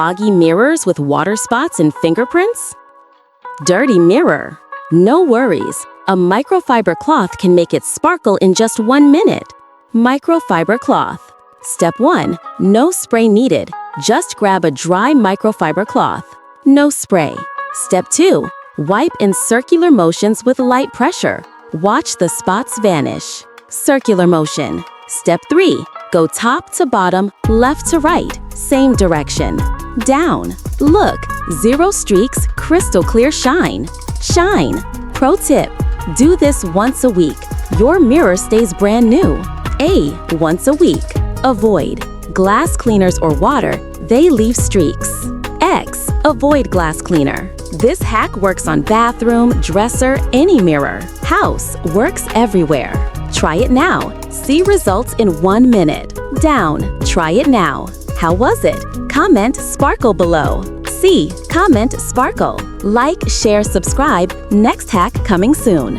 Foggy mirrors with water spots and fingerprints? Dirty mirror. No worries. A microfiber cloth can make it sparkle in just 1 minute. Microfiber cloth. Step 1. No spray needed. Just grab a dry microfiber cloth. No spray. Step 2. Wipe in circular motions with light pressure. Watch the spots vanish. Circular motion. Step 3. Go top to bottom, left to right, same direction. Down. Look, 0 streaks, crystal clear shine. Shine. Pro tip. Do this once a week. Your mirror stays brand new. A. Once a week. Avoid. Glass cleaners or water, they leave streaks. X. Avoid glass cleaner. This hack works on bathroom, dresser, any mirror. House works everywhere. Try it now. See results in 1 minute. Down. Try it now. How was it? Comment sparkle below. C. Comment sparkle. Like, share, subscribe. Next hack coming soon.